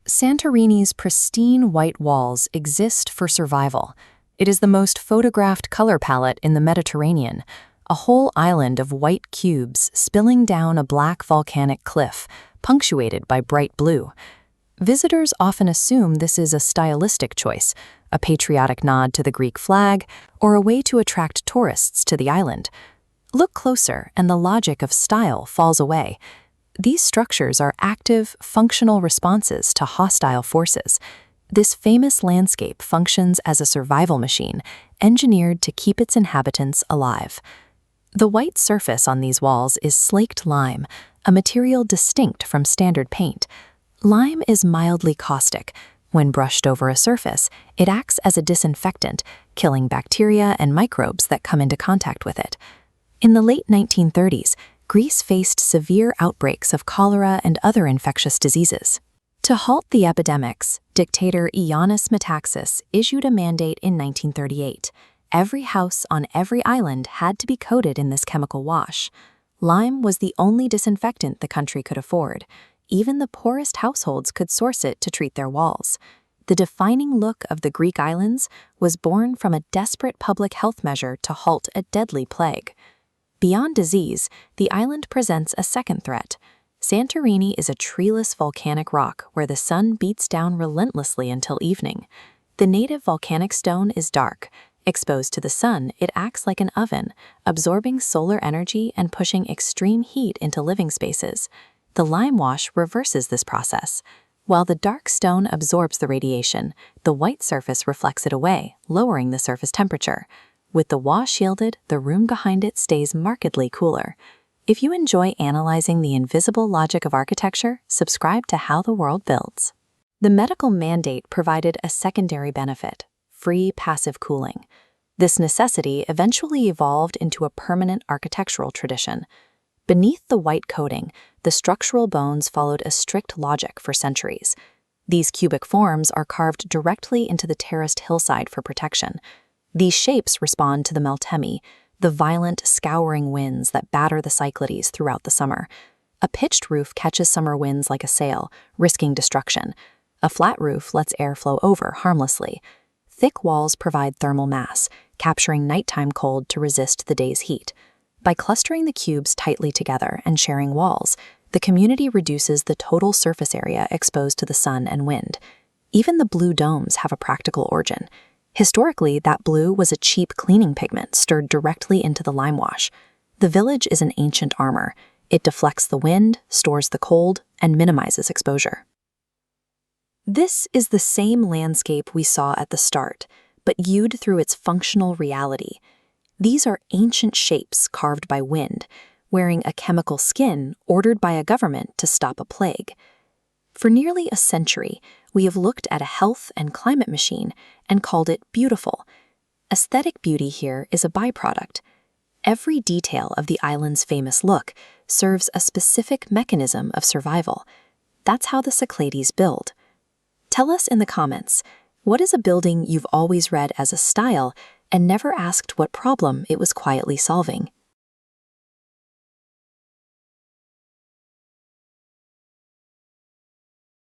Santorini's pristine white walls exist for survival. It is the most photographed color palette in the Mediterranean, a whole island of white cubes spilling down a black volcanic cliff, punctuated by bright blue. Visitors often assume this is a stylistic choice, a patriotic nod to the Greek flag, or a way to attract tourists to the island. Look closer, and the logic of style falls away. These structures are active, functional responses to hostile forces. This famous landscape functions as a survival machine, engineered to keep its inhabitants alive. The white surface on these walls is slaked lime, a material distinct from standard paint. Lime is mildly caustic. When brushed over a surface, it acts as a disinfectant, killing bacteria and microbes that come into contact with it. In the late 1930s, Greece faced severe outbreaks of cholera and other infectious diseases. To halt the epidemics, dictator Ioannis Metaxas issued a mandate in 1938. Every house on every island had to be coated in this chemical wash. Lime was the only disinfectant the country could afford. Even the poorest households could source it to treat their walls. The defining look of the Greek islands was born from a desperate public health measure to halt a deadly plague. Beyond disease, the island presents a second threat. Santorini is a treeless volcanic rock where the sun beats down relentlessly until evening. The native volcanic stone is dark. Exposed to the sun, it acts like an oven, absorbing solar energy and pushing extreme heat into living spaces. The lime wash reverses this process. While the dark stone absorbs the radiation, the white surface reflects it away, lowering the surface temperature. With the wash shielded, the room behind it stays markedly cooler. If you enjoy analyzing the invisible logic of architecture, subscribe to How the World Builds. The medical mandate provided a secondary benefit: free passive cooling. This necessity eventually evolved into a permanent architectural tradition. Beneath the white coating, the structural bones followed a strict logic for centuries. These cubic forms are carved directly into the terraced hillside for protection. These shapes respond to the Meltemi, the violent, scouring winds that batter the Cyclades throughout the summer. A pitched roof catches summer winds like a sail, risking destruction. A flat roof lets air flow over harmlessly. Thick walls provide thermal mass, capturing nighttime cold to resist the day's heat. By clustering the cubes tightly together and sharing walls, the community reduces the total surface area exposed to the sun and wind. Even the blue domes have a practical origin. Historically, that blue was a cheap cleaning pigment stirred directly into the lime wash. The village is an ancient armor. It deflects the wind, stores the cold, and minimizes exposure. This is the same landscape we saw at the start, but viewed through its functional reality. These are ancient shapes carved by wind, wearing a chemical skin ordered by a government to stop a plague. For nearly a century, we have looked at a health and climate machine and called it beautiful. Aesthetic beauty here is a byproduct. Every detail of the island's famous look serves a specific mechanism of survival. That's how the Cyclades build. Tell us in the comments, what is a building you've always read as a style and never asked what problem it was quietly solving?